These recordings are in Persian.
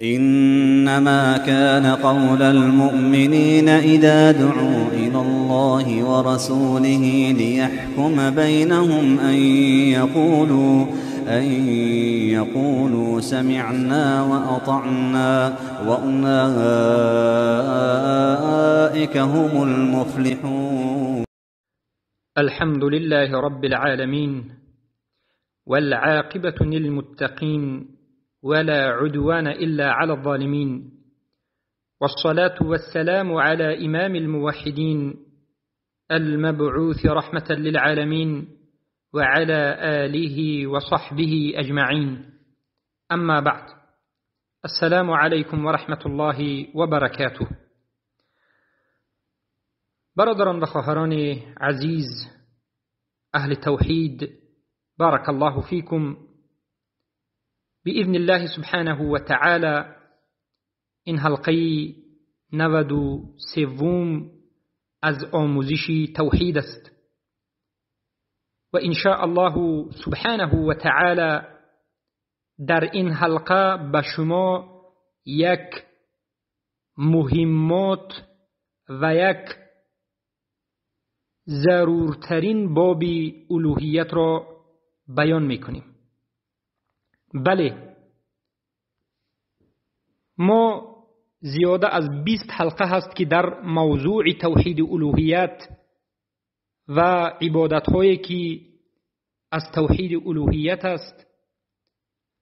إنما كان قول المؤمنين إذا دعوا إلى الله ورسوله ليحكم بينهم أن يقولوا سمعنا وأطعنا وأولئك هم المفلحون. الحمد لله رب العالمين، والعاقبة للمتقين، ولا عدوان إلا على الظالمين، والصلاة والسلام على إمام الموحدين المبعوث رحمة للعالمين وعلى آله وصحبه أجمعين. أما بعد، السلام عليكم ورحمة الله وبركاته. برادران و خواهران عزیز اهل توحید، بارك الله فيكم. بإذن الله سبحانه وتعالى این حلقه 93 از آموزش توحید است و ان شاء الله سبحانه و تعالی در این حلقه به شما یک مهمات و یک ضرورترین باب الوهیت را بیان میکنیم. بله، ما زیاده از 20 حلقه هست که در موضوع توحید الوهیت و عبادت هایی که از توحید الوهیت است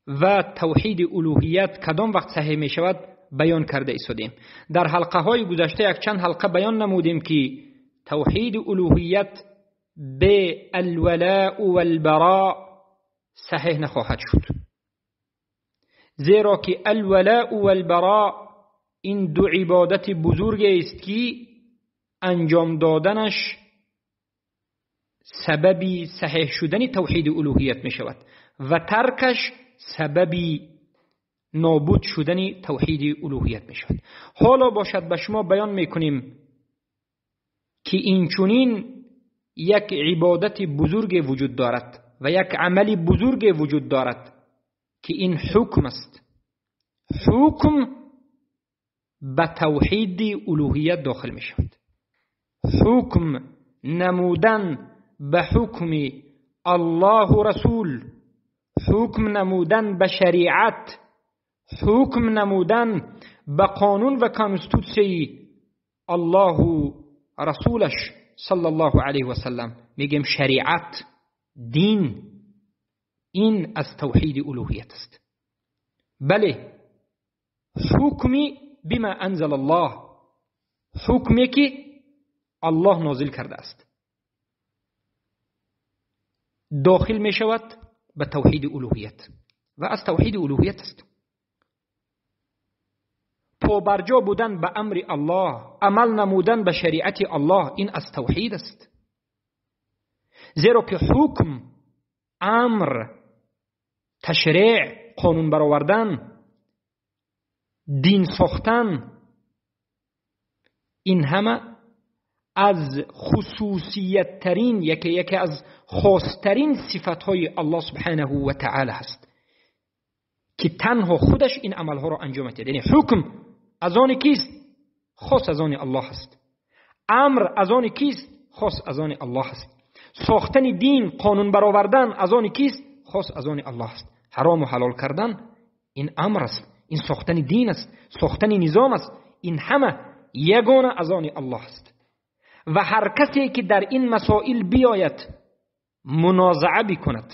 و توحید الوهیت کدام وقت صحیح می شود بیان کرده ایستادیم. در حلقه های گذشته یک چند حلقه بیان نمودیم که توحید الوهیت به الولاء والبراء صحیح نخواهد شد، زیرا که الولاء والبراء این دو عبادت بزرگ است که انجام دادنش سببی صحیح شدن توحید الوهیت می شود و ترکش سببی نابود شدن توحید الوهیت می شود. حالا باشد به شما بیان می کنیم که این چنین یک عبادت بزرگ وجود دارد و یک عمل بزرگ وجود دارد که این حکم است. حکم به توحید الوهیت داخل می شود. حکم نمودن به حکم الله و رسول، حکم نمودن به شریعت، حکم نمودن به قانون و کانستیتوسی الله و رسولش صلی الله علیه و سلم، میگیم شریعت، دین، این از توحید الوهیت است. بله، حکمی بما انزل الله، حکمی که الله نازل کرده است، داخل می شود به توحید الوهیت و از توحید الوهیت است. پابرجا بودن به امر الله، عمل نمودن به شریعت الله، این از توحید است. زیرا که حکم، امر، تشریع، قانون برآوردن، دین ساختن، این همه از خصوصیت ترین، یکی از خاصترین صفتهای الله سبحانه و تعالی هست که تنها خودش این عملها را انجام میده. یعنی حکم از آن کیست؟ خاص از آن الله هست. امر از آن کیست؟ خاص از آن الله هست. ساختن دین، قانون برآوردن از آن کیست؟ خاص از آن الله است. حرام و حلال کردن این امر است، این ساختن دین است، ساختن نظام است، این همه یگانه از آن الله است. و هر کسی که در این مسائل بیاید منازعه بکند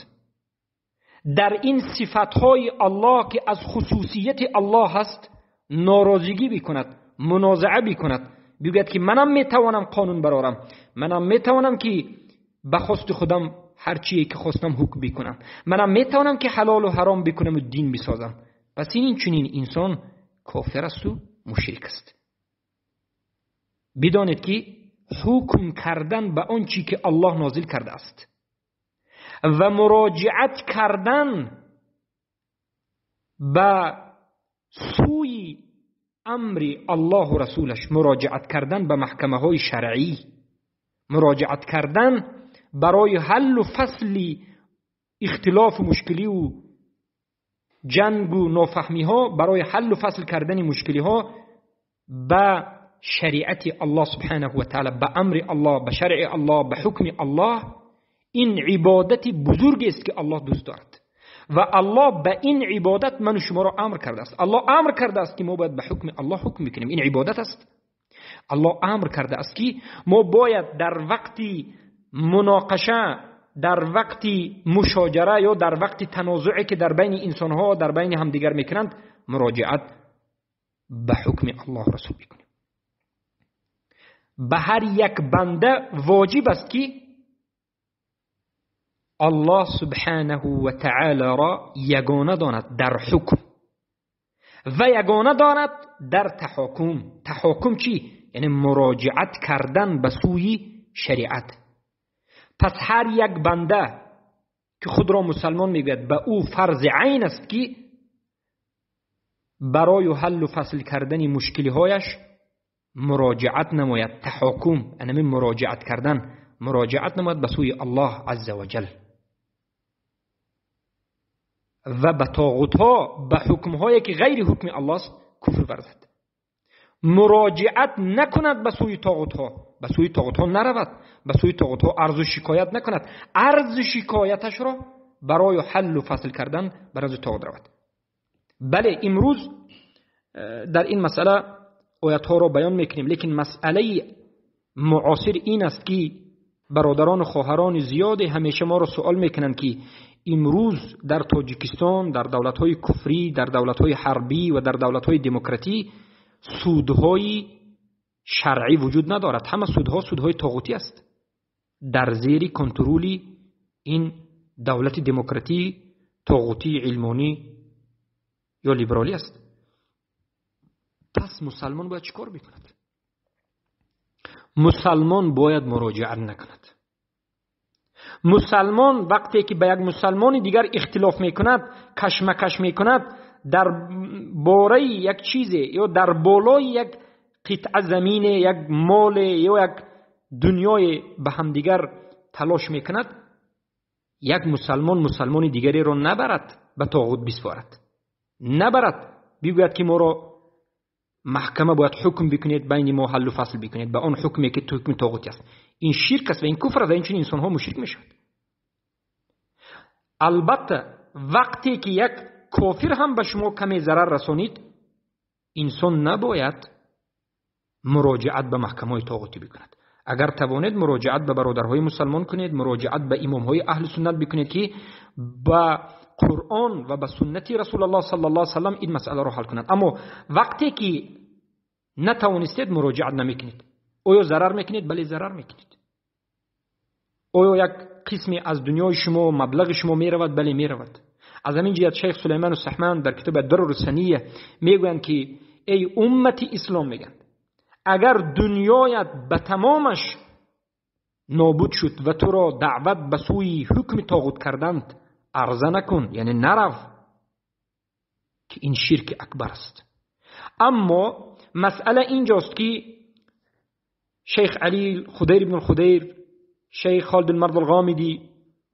در این صفتهای الله که از خصوصیت الله هست، ناراضگی بکند، منازعه بکند، بگوید که منم میتوانم قانون برارم، منم میتوانم که به خواست خودم هر چیزی که خواستم حکم بکنم، منم میتوانم که حلال و حرام بکنم و دین بسازم، پس این چنین انسان کافر است و مشرک است. بدانید که حکم کردن به آن چی که الله نازل کرده است و مراجعت کردن به سوی امر الله و رسولش، مراجعت کردن به محکمه های شرعی، مراجعت کردن برای حل و فصل اختلاف و مشکلی و جنگ و نافهمی ها برای حل و فصل کردن مشکلی ها به شریعت الله سبحانه و تعالی، به امر الله، به شرع الله، به حکم الله، این عبادت بزرگ است که الله دوست دارد و الله به این عبادت من و شما را امر کرده است. الله امر کرده است که ما باید به حکم الله حکم بکنیم. این عبادت است. الله امر کرده است که ما باید در وقتی مناقشه، در وقتی مشاجره یا در وقتی تنازعی که در بین انسانها در بین همدیگر میکنند مراجعت به حکم الله رسول بکنیم. به هر یک بنده واجب است که الله سبحانه و تعالی را یگانه داند در حکم و یگانه داند در تحاکم. تحاکم چی؟ یعنی مراجعت کردن به سوی شریعت. پس هر یک بنده که خود را مسلمان میگوید به او فرض عین است که برای حل و فصل کردن مشکلی هایش مراجعت نماید. تحاکم یعنی مراجعت کردن، مراجعت نماید به سوی الله عز و جل و به طاغوت ها، به حکم هایی که غیر حکم الله است کفر ورزد. مراجعت نکند به سوی طاغوت ها، به سوی طاغوت ها نرود، به سوی طاغوت ها عرض و شکایت نکند، عرض شکایتش را برای حل و فصل کردن بر از طاغوت رود. بله امروز در این مسئله آیات ها را بیان میکنیم، لیکن مسئله معاصر این است که برادران و خواهران زیاد همیشه ما را سوال میکنند که امروز در تاجیکستان، در دولت‌های کفری، در دولت‌های حربی و در دولت‌های دموکراتی سودهای شرعی وجود ندارد. همه سودها سودهای طاغوتی است، در زیر کنترل این دولت دموکراتی طاغوتی علمانی یا لیبرالی است. پس مسلمان باید چیکار بکند؟ مسلمان باید مراجعت نکند. مسلمان وقتی که به یک مسلمان دیگر اختلاف میکند، کشمکش میکند در باره یک چیزی یا در بالای یک قطعه زمین، یک مال یا یک دنیای به هم دیگر تلاش میکند، یک مسلمان دیگری را نبرد به طاغوت بسپارد، نبرد بگوید که ما را محکمه باید حکم بکنید، بین ما حل و فصل بکنید به آن حکمی که حکم طاغوتی است. این شرک است و این کفر است و این چنین انسان ها مشرک میشود. البته وقتی که یک کافر هم به شما کمی ضرر رسانید، انسان نباید مراجعت به محکمه طاغوتی بکند. اگر توانید مراجعت به برادرهای مسلمان کنید، مراجعت به امامهای اهل سنت بکنید که با قرآن و به سنت رسول الله صلی الله علیه و سلم این مسئله را حل کنند. اما وقتی که نتوانستید مراجعت نمیکنید، آیا ضرر میکنید؟ بله ضرر میکنید. آیا یک قسمی از دنیای شما، مبلغ شما میرود؟ بله میرود. از همین جهت شیخ سلیمان السحمان در کتاب الدرر السنیه میگویند که ای امت اسلام، میگند اگر دنیایت به تمامش نابود شد و تو را دعوت به سوی حکم طاغوت کردند، عرضه نکن، یعنی نرو، که این شرک اکبر است. اما مسئله اینجاست که شیخ علی خدیر بن الخدیر، شیخ خالد المرد الغامدی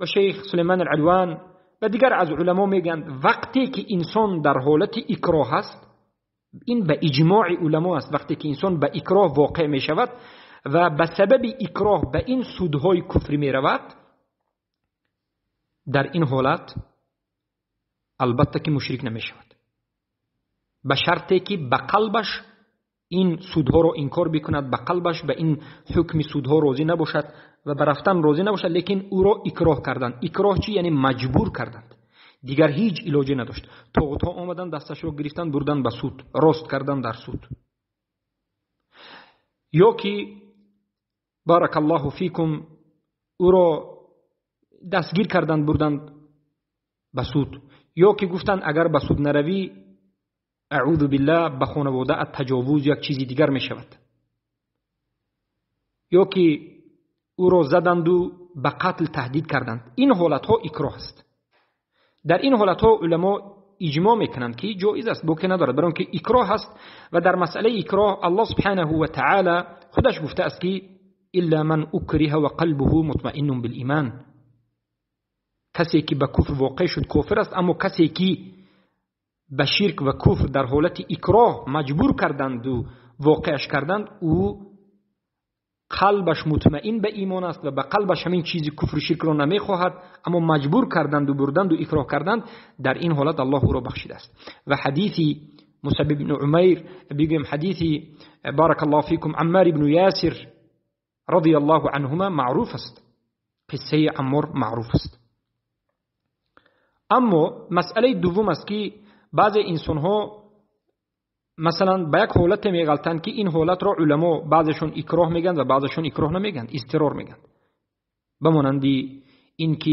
و شیخ سلیمان العلوان و دیگر از علما میگند وقتی که انسان در حالت اکراه است، این به اجماع علما است، وقتی که انسان به اکراه واقع می شود و به سبب اکراه به این سودهای کفری می رود، در این حالت البته که مشرک نمی شود، به شرطی که به قلبش این سودها را انکار بکند، به قلبش به این حکم سودها راضی نباشد و به رفتن راضی نباشد، لیکن او را اکراه کردند. اکراه چی؟ یعنی مجبور کردند، دیگر هیچ علاجی نداشت. طاغوت ها آمدن دستش را گرفتن بردن به سود، راست کردن در سود. یا که بارک الله فیکم او را دستگیر کردن بردن به سود، یا که گفتن اگر به سود نروی اعوذ بالله به خانواده تجاوز یک چیزی دیگر می شود، یا که او را زدند و به قتل تهدید کردند. این حالت ها اکراه است. در این حالت ها علما اجماع میکنند که جایز است، بوکه ندارد، برای که اکراه است. و در مسئله اکراه الله سبحانه و تعالی خودش گفته است که الا من اکره و قلبه مطمئن بالایمان، کسی که به کفر واقع شد کافر است، اما کسی که به شرک و کفر در حالت اکراه مجبور کردند و واقعش کردند، او قلبش مطمئن به ایمان است و به قلبش همین چیزی کفر و شرک را نمیخواهد، اما مجبور کردند و بردند و اکراه کردند، در این حالت الله او را بخشیده است. و حدیثی مصعب بن عمیر، بگیم حدیثی بارک الله فیکم عمار بن یاسر رضی الله عنهما معروف است، قصه عمار معروف است. اما مسئله دوم است که بعض انسان ها مثلا به یک حالت میغلطند که این حالت را علما بعضشون اکراه میگن و بعضشون اکراه نمیگن، اضطرار میگن. بمانندی این که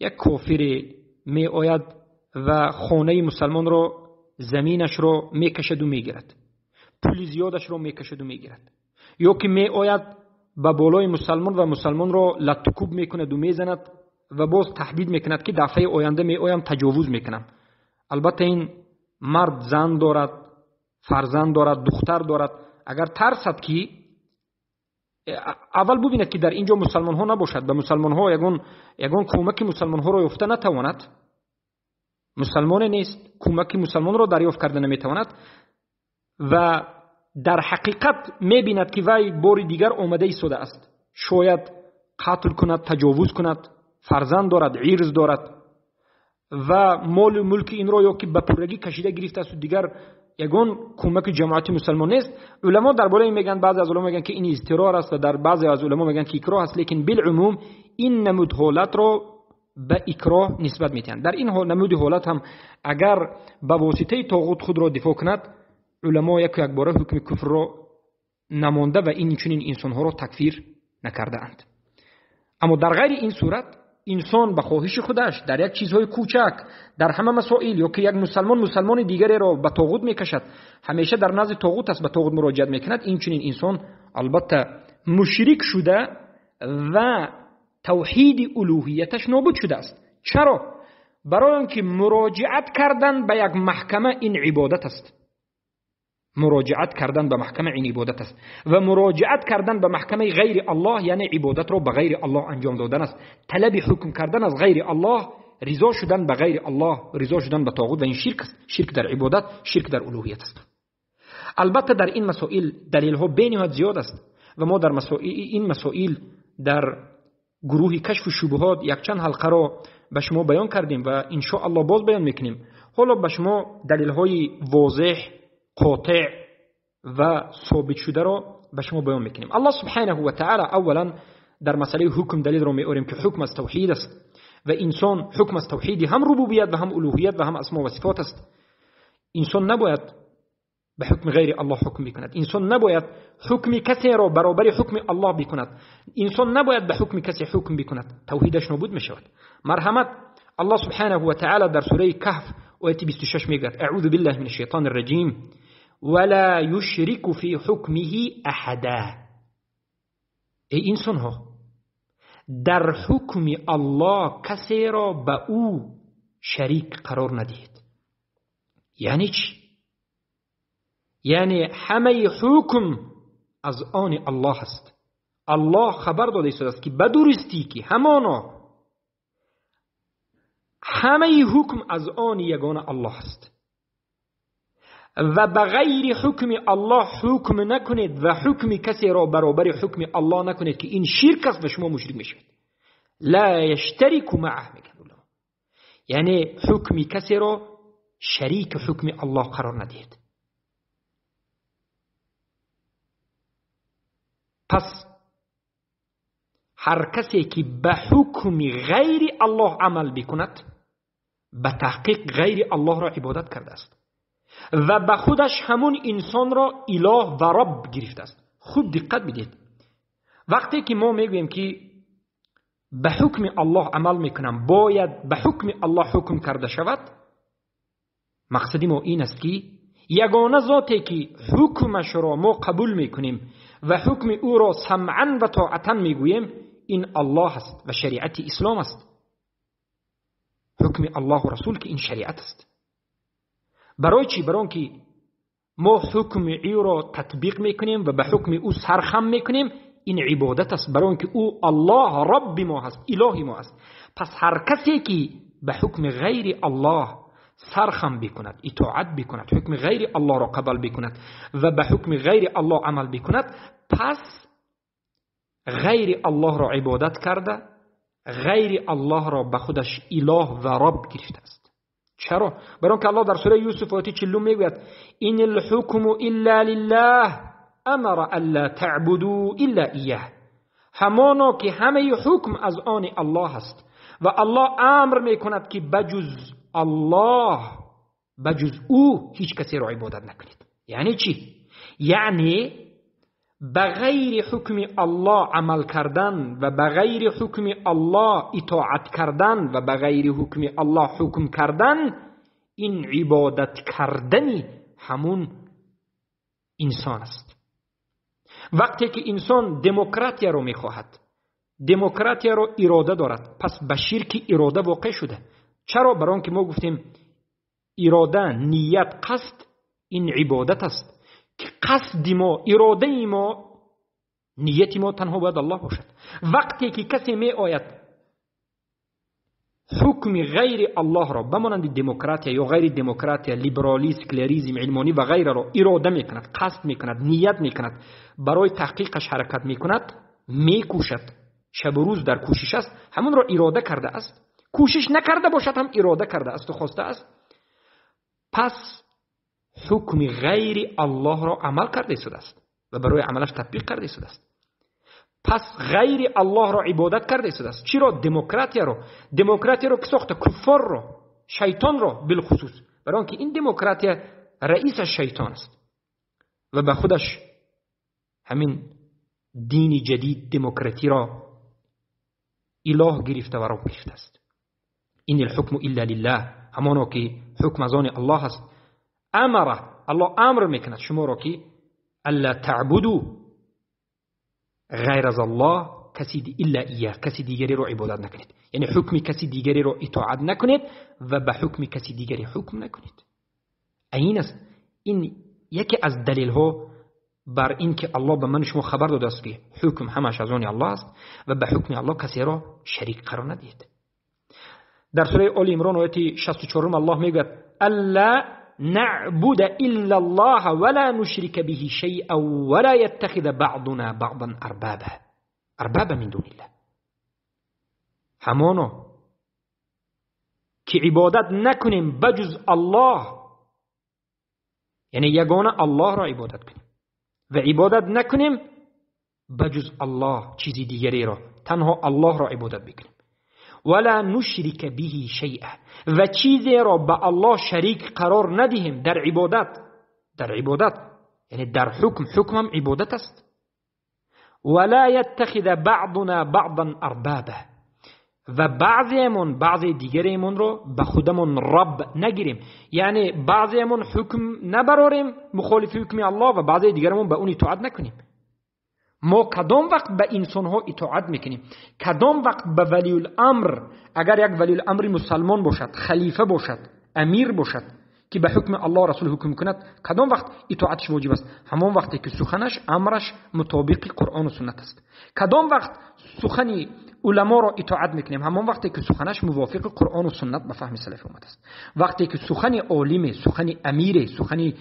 یک کافر می آید و خانه مسلمان را، زمینش را میکشد و میگیرد، پول زیادش را میکشد و میگیرد، یا که می آید به بالای مسلمان و مسلمان را لطکوب میکند و میزند و باز تهدید میکند که دفعه آینده می آیم تجاوز میکنم. البته این مرد زن دارد، فرزند دارد، دختر دارد. اگر ترسد که اول ببیند که در اینجا مسلمان ها نباشد، به مسلمان ها یگان کمک مسلمان ها را یافته نتواند، مسلمان نیست، کمک مسلمان را دریافت کرده نمیتواند و در حقیقت میبیند که وی بار دیگر آمده ایستاده است، شاید قتل کند، تجاوز کند، فرزند دارد، عرض دارد و مال و ملک این را یا که به پرگی کشیده گرفته است و دیگر یگان کمک جماعت مسلمان نیست. علما درباره این میگن، بعضی از علما میگن که این اضطرار است و در بعضی از علما میگن که اکراه است، لیکن بالعموم این نمود حالت را به اکراه نسبت میدن. در این نمود حالت هم اگر به واسطه طاغوت خود را دفاع کند، علما یک باره حکم کفر را نمانده و این چنین انسان ها را تکفیر نکرده اند. اما در غیر این صورت انسان به خواهش خودش در یک چیزهای کوچک در همه مسائل، یا که یک مسلمان دیگری را به طاغوت میکشد، همیشه در نزد طاغوت است به طاغوت مراجعت میکند، این چنین انسان البته مشرک شده و توحید الوهیتش نابود شده است. چرا؟ برای اینکه مراجعت کردن به یک محکمه این عبادت است. مراجعت کردن به محکمه این عبادت است و مراجعت کردن به محکمه غیر الله یعنی عبادت را به غیر الله انجام دادن است. طلب حکم کردن از غیر الله، رضا شدن به غیر الله، رضا شدن به طاغوت و این شرک است. شرک در عبادت، شرک در الوهیت است. البته در این مسائل دلیل ها بینهایت زیاد است و ما در این مسائل در گروه کشف شبهات یک چند حلقه را به شما بیان کردیم و ان شاء الله باز بیان میکنیم. حالا به شما دلیل های واضح، قاطع و ثابت شده را به شما بیان میکنیم. الله سبحانه و تعالی اولا در مسئله حکم دلیل را میاریم که حکم از توحید است و انسان حکم از توحید هم ربوبیت و هم الوهیت و هم اسما و صفات است. انسان نباید به حکم غیر الله حکم بکند، انسان نباید حکم کسی را برابر حکم الله بکند، انسان نباید به حکم کسی حکم بکند، توحیدش نابود میشود. مرحمت الله سبحانه و تعالی در سوره کهف آیه 26 میگه اعوذ بالله من الشیطان الرجیم ولا یشرک فی حکمه احدا. ای انسان ها، در حکم الله کسی را به او شریک قرار ندهید. یعنی چی؟ یعنی همه حکم از آن الله است. الله خبر داده است که به درستی که همه حکم از آن یگانه الله است و به غیر حکم الله حکم نکنید و حکم کسی را برابر حکم الله نکنید که این شرک است و شما مشرک میشید. لا یشترک معه، میگن علما، یعنی حکم کسی را شریک حکم الله قرار ندهید. پس هر کسی که به حکم غیر الله عمل بکند به تحقیق غیر الله را عبادت کرده است و به خودش همون انسان را اله و رب گرفته است. خوب دقت بدید، وقتی که ما میگوییم که به حکم الله عمل میکنم، باید به حکم الله حکم کرده شود، مقصد ما این است که یگانه ذاتی که حکمش را ما قبول میکنیم و حکم او را سمعا و طاعتا میگوییم این الله است و شریعت اسلام است. حکم الله و رسول که این شریعت است. برای چی؟ برای که ما حکم او را تطبیق میکنیم و به حکم او سرخم میکنیم، این عبادت است، برای که او الله رب ما هست، اله ما است. پس هر کسی که به حکم غیر الله سرخم بکند، اطاعت بکند، حکم غیر الله را قبول بکند و به حکم غیر الله عمل بکند، پس غیر الله را عبادت کرده، غیر الله را به خودش اله و رب گرفته است. چرا؟ برای که الله در سوره یوسف آیه 40 میگوید این الحکم الا لله امر الا تعبدوا الا ایه. همانا که همه حکم از آن الله است و الله امر میکند که بجز الله، بجز او هیچ کسی را عبادت نکنید. یعنی چی؟ یعنی بغیر حکم الله عمل کردن و بغیر حکم الله اطاعت کردن و بغیر حکم الله حکم کردن، این عبادت کردن همون انسان است. وقتی که انسان دموکراتیا رو میخواهد، دموکراتیا رو اراده دارد، پس به شرک اراده واقع شده. چرا؟ برای آنکه ما گفتیم اراده، نیت، قصد این عبادت است که قصد ما، اراده ما، نیت ما تنها باید الله باشد. وقتی که کسی می آید حکم غیر الله را بمانند دموکراتیا یا غیر دموکراتیا، لیبرالی، سکولاریسم، علمانی و غیره را اراده میکند، قصد میکند، نیت میکند، برای تحقیقش حرکت میکند، میکوشد، شب و روز در کوشش است، همون را اراده کرده است. کوشش نکرده باشد هم اراده کرده است و خواسته است، پس حکم غیر الله را عمل کرده شده است و برای عملش تطبیق کرده شده است. پس غیر الله را عبادت کرده شده است. چرا؟ دموکراتیا رو که ساخته کفار را، شیطان را بالخصوص، برای آنکه این دموکراتیا رئیس شیطان است و به خودش همین دین جدید دموکراتی را اله گرفته و رب گرفته است. این الحکم الا لله، همانا که حکم از آن الله است. امر، الله امر میکند شما را که الا تعبدوا، غیر از الله کسی الا ایه، کسی دیگری رو عبادت نکنید. یعنی حکم کسی دیگری رو اطاعت نکنید و به حکم کسی دیگری حکم نکنید. این است، این یکی از دلیل ها بر این که الله به من شما خبر داده است که حکم همش از آن الله است و به حکم الله کسی را شریک قرار ندید. در سوره آل عمران آیه 64 الله میگوید الا نعبد الا الله ولا نشرك به شيئا ولا يتخذ بعضنا بعضا اربابا من دون الله. همانا که عبادت نکنیم بجز الله، یعنی یگانه الله را عبادت کنیم و عبادت نکنیم بجز الله چیزی دیگری را، تنها الله را عبادت بکنیم. ولا نشرك به شیئا، و چیزی را به الله شریک قرار ندهیم در عبادت یعنی در حکم هم عبادت است. ولا يتخذ بعضنا بعضا اربابا، و بعضی دیگریمون رو به خودمون رب نگیریم، یعنی بعضیمون حکم نبراریم مخالف حکم الله و بعضی دیگرمون به اون اطاعت نکنیم. ما کدام وقت به انسان ها اطاعت میکنیم؟ کدام وقت به ولی الامر، اگر یک ولی الامر مسلمان باشد، خلیفه باشد، امیر باشد که به حکم الله رسول حکم کند، کدام وقت اطاعتش واجب است؟ همان وقتی که سخنش، امرش مطابق قرآن و سنت است. کدام وقت سخنی علما را اطاعت میکنیم؟ همان وقتی که سخنش موافق قرآن و سنت به فهم سلف امت است. وقتی که سخن عالم، سخن امیر، سخن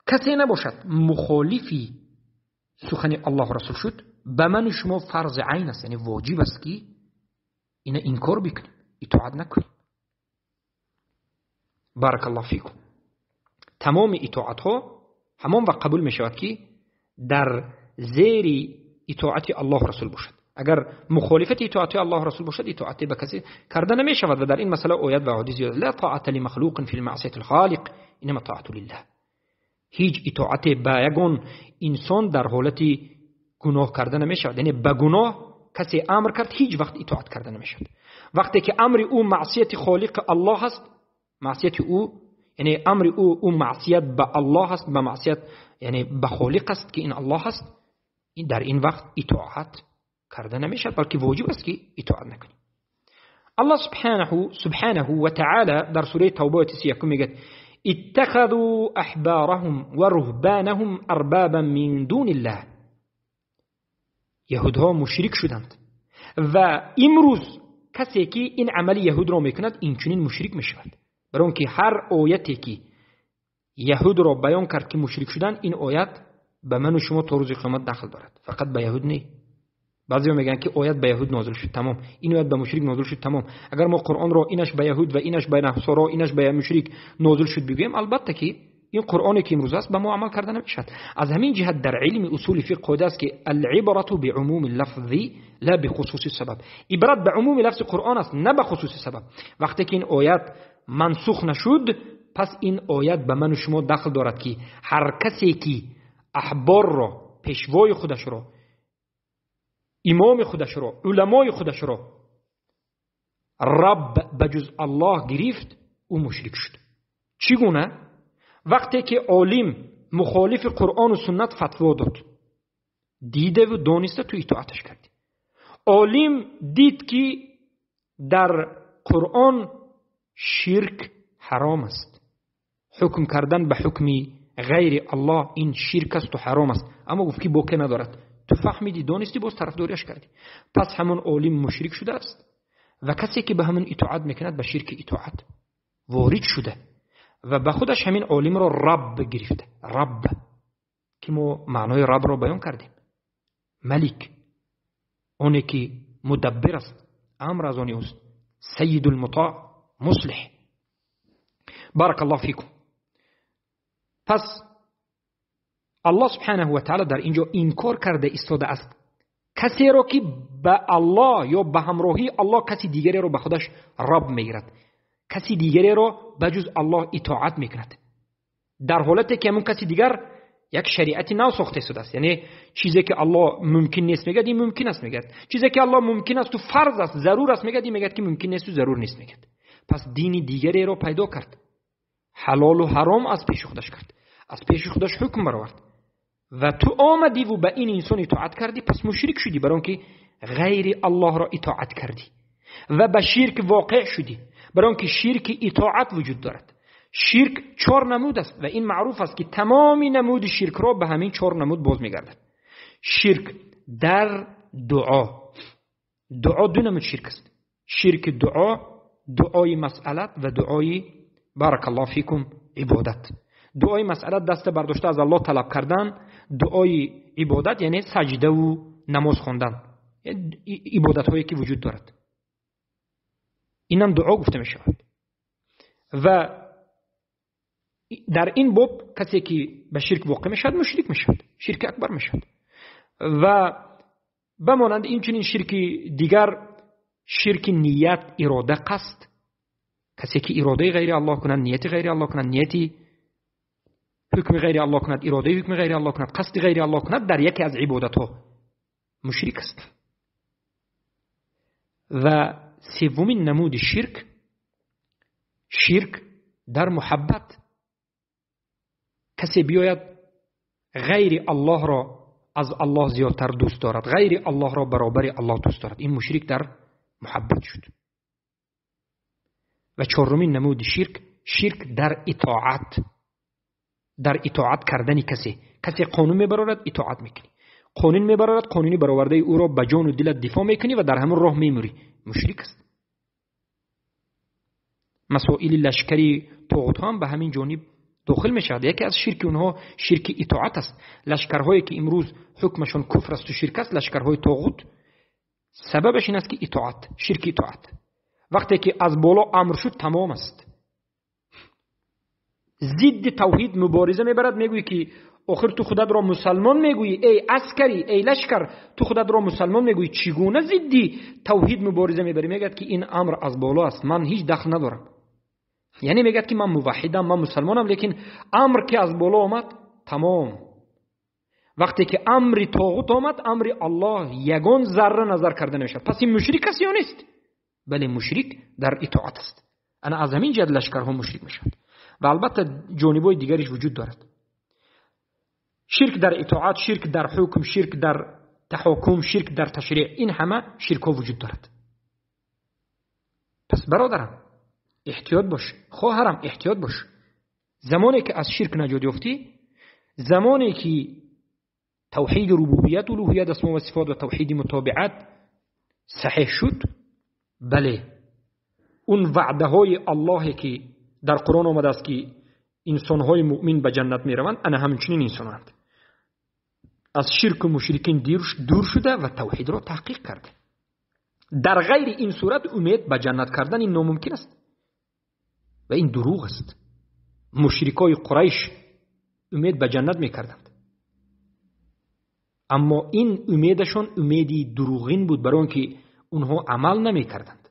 کسی نباشد مخالفی سخن الله رسول شد، به من شما فرض عین است، یعنی واجب است که این انکار بکنیم، اطاعت نکنیم. بارک الله فیکم. تمام اطاعت ها همان وقت قبول می شود که در زیر اطاعت الله رسول باشد. اگر مخالفت اطاعت الله رسول باشد، اطاعت به کسی کرده نمی شود و در این مسئله آیات و احادیث زیاد. لا طاعت لمخلوق فی المعصیة الخالق انما طاعت لله. هیچ اطاعت به یگان انسان در حالت گناه کرده نمی شود. یعنی به گناه کسی امر کرد هیچ وقت اطاعت کرده نمی شود. وقتی که امر او معصیت خالق الله هست، معصیت او یعنی امر او معصیت به الله هست، به معصیت یعنی به خالق است که این الله هست، این در این وقت اطاعت کرده نمی شود، بلکه واجب است که اطاعت نکنیم. الله سبحانه و تعالی در سوره توبه 31 میگه اتخذوا احبارهم و رهبانهم اربابا من دون الله. یهودها مشرک شدند و امروز کسی که این عمل یهود را میکند این چنین مشرک میشود. برای اون که هر آیتی که یهود را بیان کرد که مشرک شدن، این آیت به من و شما تا روز قیامت دخل دارد، فقط به یهود نه. بعضی میگن که آیت به یهود نازل شد تمام، این آیت به مشرک نازل شد تمام. اگر ما قرآن را اینش به یهود و اینش به نصارا، اینش به مشرک نازل شد بگیم، البته که این قرآنی که امروز است به ما عمل کردن نمیشد. از همین جهت در علم اصول فقه قاعده است که العبرة بعموم اللفظ لا بخصوص السبب. عبرت به عموم لفظ قرآن است، نه به خصوص سبب. وقتی که این آیت منسوخ نشد، پس این آیت به من و شما دخل دارد که هر کسی که احبار را، پیشوای خودش را، امام خودش را، علمای خودش را رب بجز الله گرفت، او مشرک شد. چگونه؟ وقتی که عالم مخالف قرآن و سنت فتوا داد، دیده و دانسته تو اطاعتش کردی. عالم دید که در قرآن شرک حرام است، حکم کردن به حکم غیر الله این شرک است و حرام است، اما گفت که بوکه ندارد. تو فهمیدی، دانستی، باز طرفداریش کردی، پس همون عالم مشرک شده است و کسی که به همون اطاعت میکند به شرک اطاعت وارد شده و به خودش همین عالم را رب گرفته. رب که ما معنای رب را بیان کردیم، ملک، اونی که مدبر است، امر از آنی است، سید المطاع، مصلح. بارک الله فیکم. پس الله سبحانه و تعالی در اینجا انکار کرده ایستاده است کسی را که به الله یا به همراهی الله کسی دیگری را به خودش رب میگیرد، کسی دیگری را بجز الله اطاعت میکند، در حالتی که همون کسی دیگر یک شریعتی نو ساخته شده است. یعنی چیزی که الله ممکن نیست میگه این ممکن است میگه، چیزی که الله ممکن است و فرض است، ضرور است میگه این میگه که ممکن نیست و ضرور نیست میگه. پس دین دیگری را پیدا کرد، حلال و حرام از پیش خودش کرد، از پیش خودش حکم برآورد و تو آمدی و به این انسان اطاعت کردی، پس مشرک شدی، برای اون که غیر الله را اطاعت کردی و به شرک واقع شدی، برای اون که شرک اطاعت وجود دارد. شرک 4 نمود است و این معروف است که تمامی نمود شرک را به همین 4 نمود باز میگردد. شرک در دعا، دعا 2 نمود شرک است، شرک دعا، دعای مسئلت و دعای بارک الله فیکم عبادت. دعای مسئلت دست برداشته از الله طلب کردن، دعای عبادت یعنی سجده و نماز خواندن، عبادت هایی که وجود دارد، اینم دعا گفته می شود. و در این باب کسی که به شرک واقع می شود مشرک می شود، شرک اکبر می شود. و بمانند این چنین شرک دیگر، شرک نیت، اراده، قصد. کسی که اراده غیر الله کند، نیت غیر الله کند، نیتی حکم غیر الله کند، اراده حکم غیر الله کند، قصد غیر الله کند، در یکی از عبادت ها مشرک است. و سومین نمود شرک، شرک در محبت. کسی بیاید غیر الله را از الله زیادتر دوست دارد، غیر الله را برابر الله دوست دارد، این مشرک در محبت شد. و 4مین نمود شرک، شرک در اطاعت، در اطاعت کردن کسی قانون میبرارد اطاعت میکنی، قانون میبرارد قانونی برآورده او را به جان و دلت دفاع میکنی و در همون راه میموری، مشرک است. مسائل لشکری طاغوت هم به همین جانب داخل میشود. یکی از شرک اونها شرک اطاعت است. لشکرهایی که امروز حکمشون کفر است و شرک است، لشکرهای طاغوت، سببش این است که اطاعت، شرک اطاعت. وقتی که از بالا امر شد تمام است، ضد توحید مبارزه میبرد، میگویی که آخر تو خودت را مسلمان میگویی، ای عسکری، ای لشکر، تو خودت را مسلمان میگویی، چگونه ضد توحید مبارزه میبری؟ میگد که این امر از بالا است، من هیچ دخل ندارم. یعنی میگد که من موحدم، من مسلمانم، لیکن امر که از بالا آمد تمام. وقتی که امر طاغوت آمد، امر الله یگان ذره نظر کرده نمیشه. پس این مشرک است یا نیست؟ بله، مشرک در اطاعت است. انا از همین جد لشکرها مشرک میشن. و البته جانبای دیگریش وجود دارد. شرک در اطاعت، شرک در حکم، شرک در تحاکم، شرک در تشریع، این همه شرک ها وجود دارد. پس برادرم احتیاط باش، خواهرم احتیاط باش. زمانی که از شرک نجات یافتی، زمانی که توحید ربوبیت و الوهیت اسما و صفات و توحید متابعت صحیح شد، بله اون وعده های الله که در قرآن آمده است که انسان‌های مؤمن به جنت می‌روند، انا همچنین انسان‌اند. از شرک و مشرکین دور شده و توحید را تحقیق کرده. در غیر این صورت امید به جنت کردن این ناممکن است و این دروغ است. مشرکای قریش امید به جنت می‌کردند، اما این امیدشان امیدی دروغین بود، برای آنکه اونها عمل نمی‌کردند،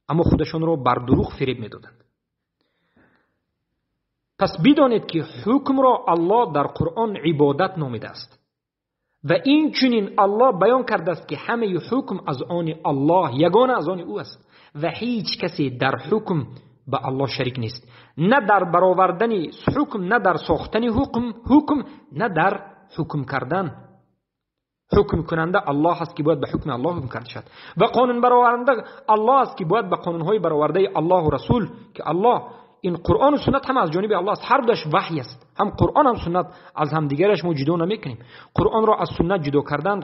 اما خودشان را بر دروغ فریب می‌دادند. پس بدانید که حکم را الله در قرآن عبادت نامیده است و این چنین الله بیان کرده است که همه حکم از آن الله، یگانه از آن او است و هیچ کسی در حکم به الله شریک نیست، نه در برآوردن حکم، نه در ساختن حکم، نه در حکم کردن. حکم کننده الله است که باید به حکم الله حکم کرده شد و قانون برآورنده الله است که باید به قانون‌های برآورده الله و رسول، که الله این قرآن و سنت هم از جانب الله است، هر دوش وحی است، هم قرآن هم سنت، از هم دیگرش ما جدا نمی‌کنیم. قرآن را از سنت جدا کردن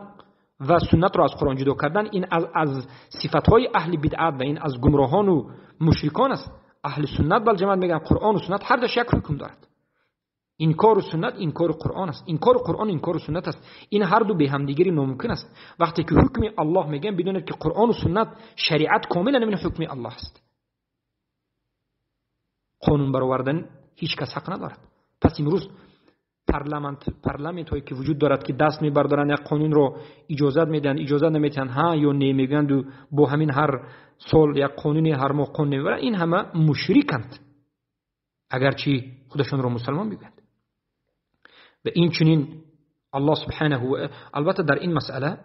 و سنت را از قرآن جدا کردن، این از صفات‌های اهل بدعت و این از گمراهان و مشرکان است. اهل سنت بل جماعت میگن قرآن و سنت هر دوش یک حکم دارد. این کار و سنت این کار قرآن است، این کار قرآن این کار سنت است. این هر دو به هم دیگری ناممکن است. وقتی که حکم الله میگن بدونید که قرآن و سنت شریعت کاملا همین حکم الله است. قانون برآوردن هیچ کس حق ندارد. پس امروز پارلمانت هایی که وجود دارد که دست میبردارن یک قانون رو اجازت میدن، اجازت نمیدن، ها یا نمیگن و با همین هر سال یک قانونی هر ماه قانون میبرن، این همه مشرکند اگرچه خودشون رو مسلمان میگن. و این چنین الله سبحانه و البته در این مسئله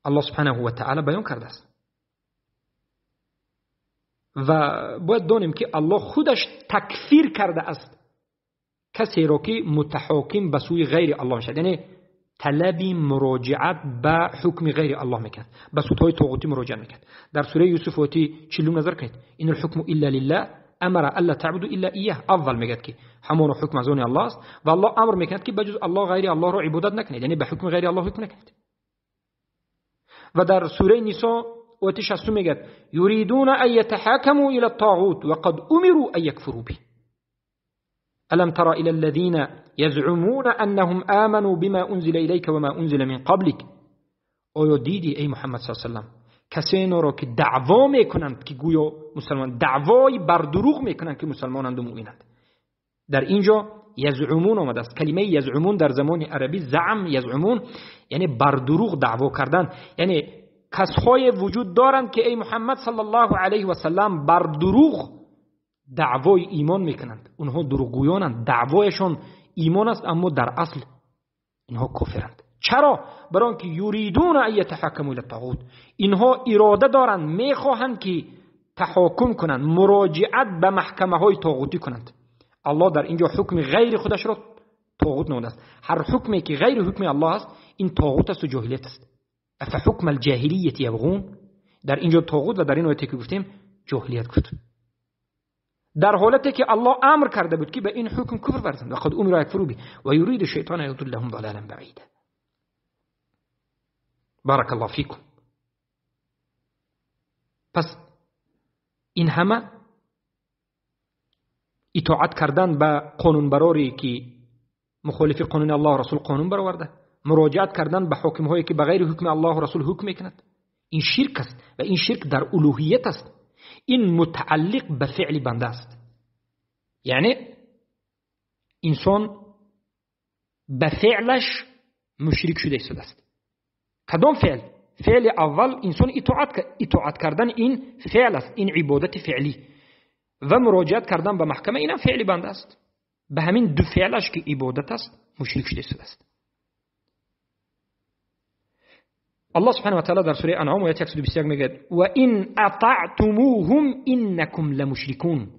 الله سبحانه و تعالی بیان کرده است و باید دانیم که الله خودش تکفیر کرده است کسی را که متحاکم به سوی غیر الله میشد، یعنی طلب مراجعت به حکم غیر الله میکرد، به سودهای طاغوتی مراجعه میکرد. در سوره یوسف آیه 40 نظر کنید، این الحکم الا لله امر الا تعبدوا الا ایه. اول میگه که همون حکم از آن الله است و الله امر میکند که بجز الله غیر الله را عبادت نکنید، یعنی به حکم غیر الله حکم نکنید. و در سوره نساء آیه 60 میگه یریدون ان یتحاکموا الی الطاغوت وقد امروا ان یکفروا به الم تر الی الذین یزعمون انهم آمنوا بما انزل الیک وما انزل من قبلک. آیا دیدی ای محمد صلی الله علیه و سلم کسانی را که دعوا میکنند که گویا مسلمان، دعوای بر دروغ میکنند که مسلمانند و مؤمنند. در اینجا یزعمون آمده است. کلمه یزعمون در زمان عربی زعم یزعمون یعنی بر دروغ دعوا کردن، یعنی کسهای وجود دارند که ای محمد صلی الله علیه و سلم بر دروغ دعوای ایمان میکنند. اونها دروغگویانند، دعوایشون ایمان است اما در اصل اینها کافرند. چرا؟ برای آنکه یریدون ان یتحاکموا الی الطاغوت، اینها اراده دارند، میخواهند که تحاکم کنند، مراجعت به محکمه های طاغوتی کنند. الله در اینجا حکم غیر خودش را طاغوت نامیده است. هر حکمی که غیر حکم الله است این طاغوت است و جاهلیت است. افحکم الجاهلیت یبغون، در اینجا طاغوت و در این آیه که گفتیم جاهلیت بود، در حالتی که الله امر کرده بود که به این حکم کفر ورزند. لقد امروا یکفروا به و یرید الشیطان ان یضلهم ضلالا بعیدا. بارک الله فیکم. پس این همه اطاعت کردن به قانون براری که مخالف قانون الله و رسول قانون برآورده، مراجعت کردن به حاکم هایی که به غیر حکم الله و رسول حکم میکنند، این شرک است و این شرک در الوهیت است. این متعلق به فعل بنده است، یعنی انسان به فعلش مشرک شده است. کدام فعل؟ فعل اول انسان اطاعت کردن این فعل است، این عبادت فعلی، و مراجعت کردن به محکمه اینم فعل بنده است. به همین دو فعلش که عبادت است مشرک شده است. الله سبحانه و تعالی در سوره انعام آیه 121 میگه و ان اطعتموهم انکم لمشرکون.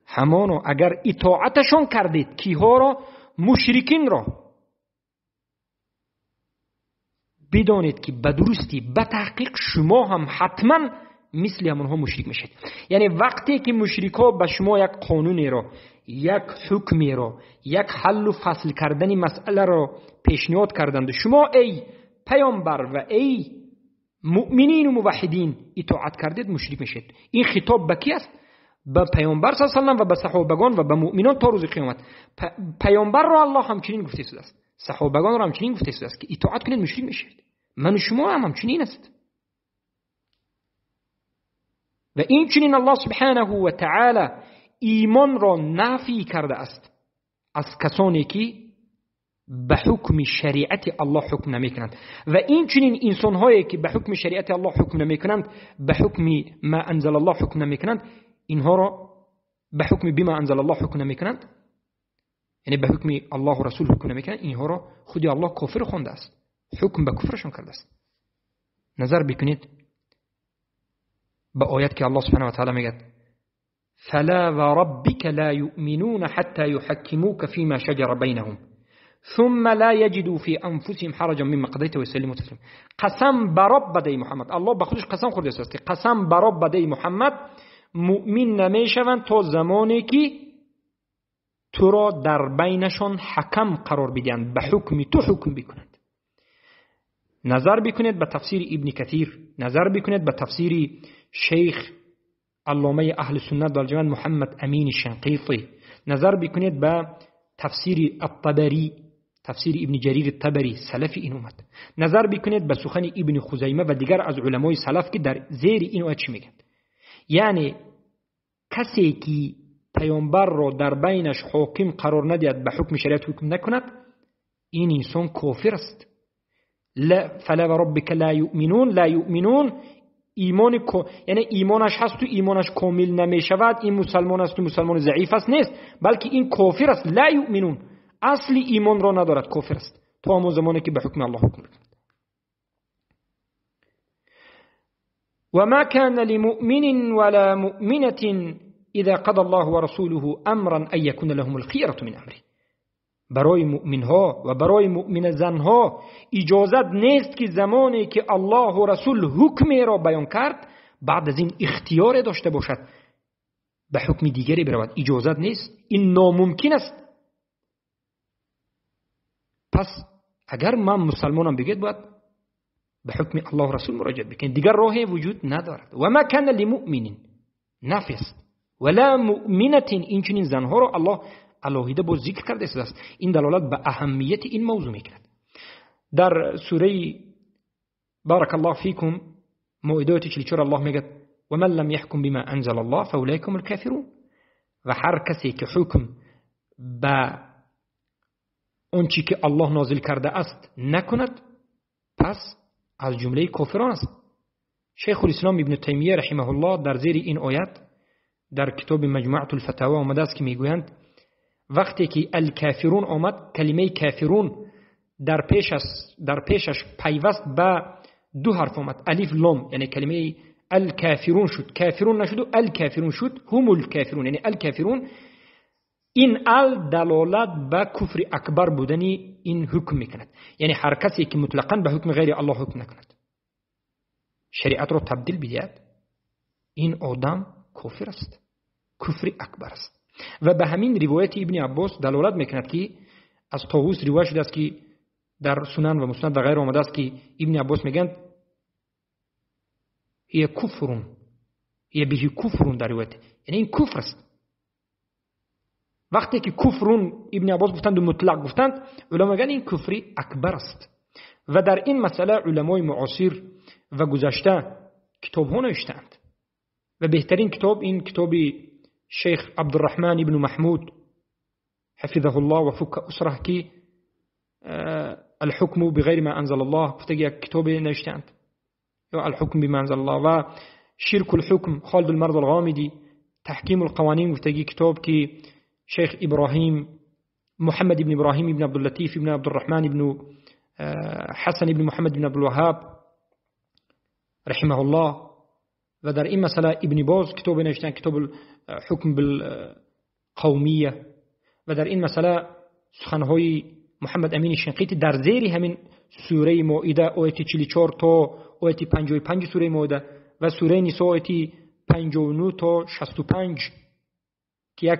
همانو اگر اطاعتشون کردید کیها را؟ مشرکین را. بدانید که به درستی به تحقیق شما هم حتما مثل همونها مشرک میشید. یعنی وقتی که مشرکا به شما یک قانونی را، یک حکمی را، یک حل و فصل کردن مسئله را پیشنهاد کردند، شما ای پیامبر و ای مؤمنین و موحدین اطاعت کردید، مشرک میشید. این خطاب به کی است؟ به پیامبر صلی الله علیه و آله و به صحابگان و به مؤمنان تا روز قیامت. پیامبر را الله همچنین گفته شده است، صحابگان را همچنین گفته شده است که اطاعت کنید مشرک میشید. من و شما هم همچنین است. و این چنین الله سبحانه و تعالی ایمان را نفی کرده است از کسانی که به حکم شریعت الله حکم نمی کنند. و این چنین انسان هایی که به حکم شریعت الله حکم نمی کنند، به حکم ما انزل الله حکم نمی کنند، اینها را به حکم بما انزل الله حکم نمی کنند، یعنی به حکم الله و رسول حکم نمی کنند، اینها را خودی الله کافر خونده است، حکم به کفرشون کرده است. نظر بکنید به آیت که الله سبحانه و تعالی میگه فلا وربك لا يؤمنون حتى يحكموك فيما شجر بينهم ثم لا يجدوا في انفسهم حرجا مما قضيت ويسلموا تسليما. قسم برب بدی محمد، الله به خودش قسم خورده است که قسم برب بدی محمد مؤمن نمیشوند تا زمانی که تو را در بینشان حکم قرار بدهند، به حکم تو حکم بکنند. نظر بکنید به تفسیر ابن کثیر، نظر بکنید به تفسیر شیخ علامه اهل سنت والجماعت محمد امین شنقیطی، نظر بکنید به تفسیر الطبری، تفسیر ابن جریر الطبری سلف این امت، نظر بکنید به سخن ابن خزیمه و دیگر از علمای سلف که در زیر این آیه چی میگن. یعنی کسی که پیامبر را در بینش حاکم قرار ندهد، به حکم شریعت حکم نکند، این انسان کافر است. فلا وربک لا یؤمنون، لا یؤمنون ایمان یعنی ایمانش هست و ایمانش کامل نمی شود، این مسلمان است و مسلمان ضعیف است نیست، بلکه این کافر است. لا یؤمنون اصلی ایمان را ندارد، کافر است تا همون زمانی که به حکم الله حکم کند. و ما كان لمؤمن ولا مؤمنة اذا قضى الله ورسوله امرا ان يكون لهم الخيرة من امره. برای مؤمنها و برای مؤمن زنها اجازت نیست که زمانی که الله و رسول حکمی را بیان کرد بعد از این اختیار داشته باشد به حکم دیگری برود. اجازت نیست، این ناممکن است. پس اگر من مسلمانم بگید باید به حکم الله و رسول مراجعه بکنید، دیگر راهی وجود ندارد. و ما کان لمؤمن نفس ولا مؤمنة، این چنین زنها را الله الهیده با ذکر کرده است. این دلالت به اهمیت این موضوع میکند. در سوره بارک الله فیکم مائده 44 الله میگه و من لم يحكم بما انزل الله فاولئک هم الكافرون. و هر کسی که حکم به اون چی که الله نازل کرده است نکند پس از جمله کافران است. شیخ الاسلام ابن تیمیه رحمه الله در زیر این آیت در کتاب مجموعه الفتاوا آمده است که میگویند وقتی که الکافرون آمد، کلمه کافرون در پیشش پیوست به دو حرف آمد، الف لام، یعنی کلمه الکافرون شد، کافرون نشد و الکافرون شد، هم الکافرون، یعنی الکافرون. این دلالت به کفر اکبر بودنی این حکم میکند، یعنی هر کسی که مطلقاً به حکم غیر الله حکم نکند، شریعت رو تبدیل بدهد، این آدم کافر است، کفر اکبر است. و به همین روایت ابن عباس دلالت میکند که از طاووس روایت شده است که در سنن و مسند و غیره آمده است که ابن عباس میگند هی کفرون، هی به کفرون در روایت، یعنی این کفر است. وقتی که کفرون ابن عباس گفتند و مطلق گفتند، علما میگن این کفری اکبر است. و در این مسئله علمای معاصر و گذشته کتاب ها نوشتند و بهترین کتاب این کتاب شیخ عبدالرحمن ابن محمود حفظه الله و فک اسره که الحکم بغیر ما انزل الله گفته یک کتاب نوشتند، یا الحکم بما انزل الله. و شرک الحکم خالد المرض الغامدی تحکیم القوانین گفته کتاب که شیخ ابراهیم محمد ابن ابراهیم ابن عبداللطیف ابن عبدالرحمن ابن حسن ابن محمد ابن عبدالوهاب رحمه الله. و در این مسئله ابن باز کتاب نوشتن، کتاب حکم بالقومیه. و در این مسئله سخنهای محمد امین شنقیطی در زیر همین سوره مائده آیه 44 تا آیه 55 سوره مائده و سوره نساء آیه 59 تا 65 که یک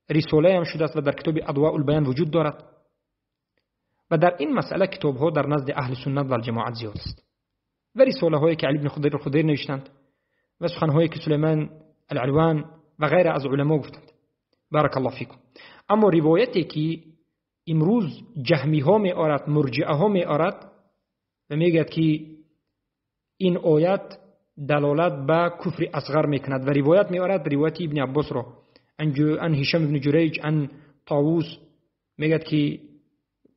رساله هم شده است و در کتاب اضواء البیان وجود دارد. و در این مسئله کتاب ها در نزد اهل سنت و الجماعت زیاد است و رساله هایی که علی بن خضیر نوشتند و سخنهایی که سلیمان العلوان و غیر از علما گفتند. بارک الله فیکم. اما روایتی که امروز جهمی ها می آرد، مرجعه ها می آرد و میگد که این آیت دلالت به کفر اصغر میکند و روایت می آرد روایت ابن عباس را ان هشام ابن جریج ان طاووس میگد که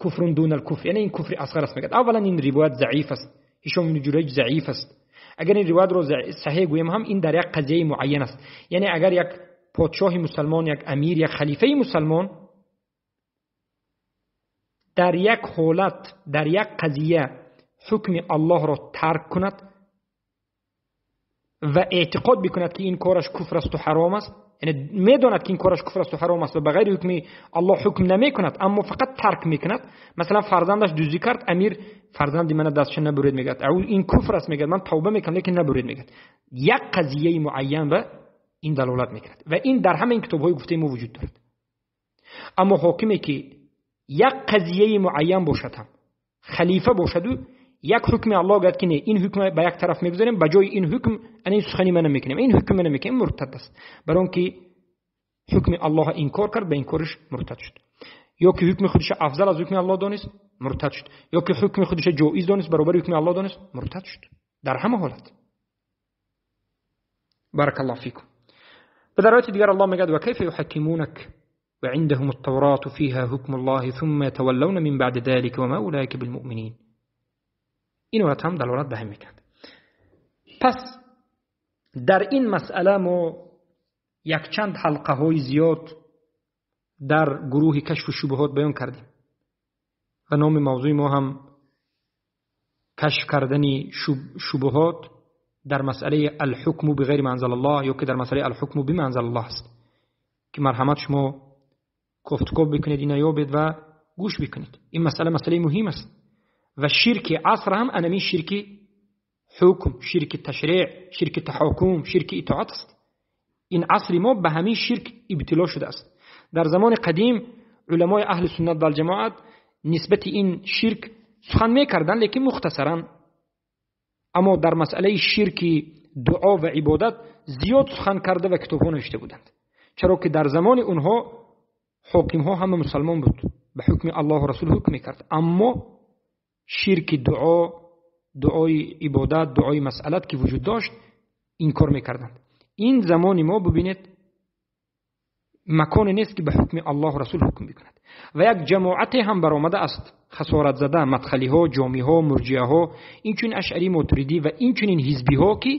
کفر دون الکفر، یعنی این کفر اصغر است میگد. اولا این روایت ضعیف است، هشام ابن جریج ضعیف است. اگر این روایت را صحیح گویم هم این در یک قضیه معین است، یعنی اگر یک پادشاه مسلمان، یک امیر، یک خلیفه مسلمان در یک حالت، در یک قضیه حکم الله را ترک کند و اعتقاد بکند که این کارش کفر است و حرام است، یعنی میداند که این کارش کفر است و حرام است و بغیر حکم الله حکم نمی کند اما فقط ترک میکند. مثلا فرزندش دزدی کرد، امیر فرزند من دستش نبرید میگد این کفر است، میگد من توبه میکنم لیکن نبرید میگد. یک قضیه معین و این دلالت میکند و این در همه این کتاب‌های گفته ما وجود دارد. اما حاکمی که یک قضیه معین باشد، هم خلیفه باشد و یک حکم الله گفت که نه این حکم به یک طرف میگذاریم، بجای این حکم این سخنی من نمیکنیم، این حکم من نمیکنیم، مرتد است. برای اینکه حکم الله انکار کرد به این کارش مرتد شد. یا که حکم خودش افضل از حکم الله دانست مرتد شد، یا که حکم خودش جایز دانست برابر حکم الله دانست مرتد شد. در همه حالت. بارک الله فیکم. به درایت دیگر الله میگه و کیف یحکمونک و عندهم التوراة فيها حکم الله ثم يتولون من بعد ذلك وما اولئک بالمؤمنین. این وقت هم دلالت به هم میکرد. پس در این مسئله ما یک چند حلقه های زیاد در گروه کشف شبهات بیان کردیم و نام موضوع ما هم کشف کردن شبهات در مسئله الحکم بغیر ما انزل الله یا که در مسئله الحکم بما انزل الله است که مرحمت شما گفتگو بکنید اینا یابید و گوش بکنید. این مسئله مهم است و شرک عصر هم انمی شرک حکم، شرک تشریع، شرک تحاکم، شرک اطاعت است. این عصر ما به همین شرک ابتلا شده است. در زمان قدیم علمای اهل سنت و الجماعت نسبت این شرک سخن میکردن لیکن مختصرا، اما در مسئله شرک دعا و عبادت زیاد سخن کرده و کتاب‌ها نوشته بودند، چرا که در زمان اونها حاکم‌ها همه مسلمان بود، به حکم الله و رسول حکم میکرد، اما شرک دعای عبادت، دعای مسئلت که وجود داشت این کار میکردند. این زمان ما ببینید مکان نیست که به حکم الله و رسول حکم بکند و یک جماعت هم برآمده است خسارت زده، مدخلی ها، جامی ها، مرجعه ها، این چون اشعری ماتریدی و این چون این حزبی ها که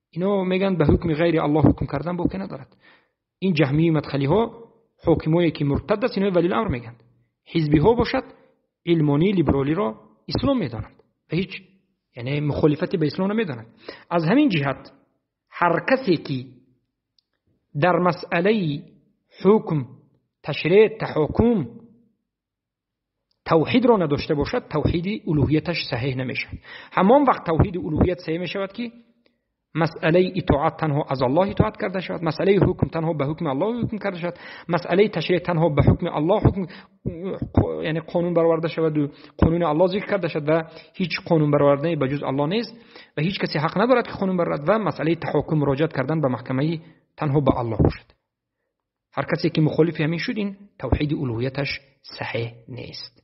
اینا میگن به حکم غیر الله حکم کردن باکی ندارد. این جهمی مدخلی ها حاکمایی که مرتد است اینا ولی الامر میگن. حزبی ها باشد علمانی لیبرالی را اسلام میدانند و هیچ یعنی مخالفتی به اسلام نمیدانند. از همین جهت هر کسی که در مسئله حکم، تشریع، تحاکم توحید را نداشته باشد توحید الوهیتش صحیح نمیشه. همان وقت توحید الوهیت صحیح میشود که مسئله اطاعت تنها از الله اطاعت کرده شود، مسئله حکم تنها به حکم الله حکم کرده شود، مسئله تشریع تنها به حکم الله حکم یعنی قانون برآورده شود و قانون الله ذکر کرده شود و هیچ قانون برآورده به جز الله نیست و هیچ کسی حق ندارد که قانون برآورد و مسئله تحاکم مراجعت کردن به محکمه تنها به الله باشد. هر کسی که مخالف همین شد این توحید الوهیتش صحیح نیست.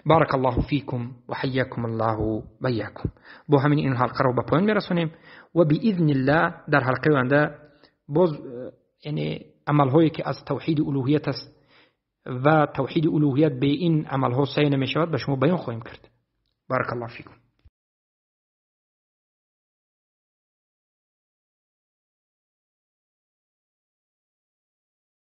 بارک الله فیکم و حیاکم الله و بیاکم. با همین این حلقه رو به پایان میرسونیم و باذن الله در حلقه آینده باز یعنی عمل‌هایی که از توحید الوهیت است و توحید الوهیت به این عمل‌ها سعی نمی‌شود به شما بیان خواهیم کرد. بارک الله فیکم.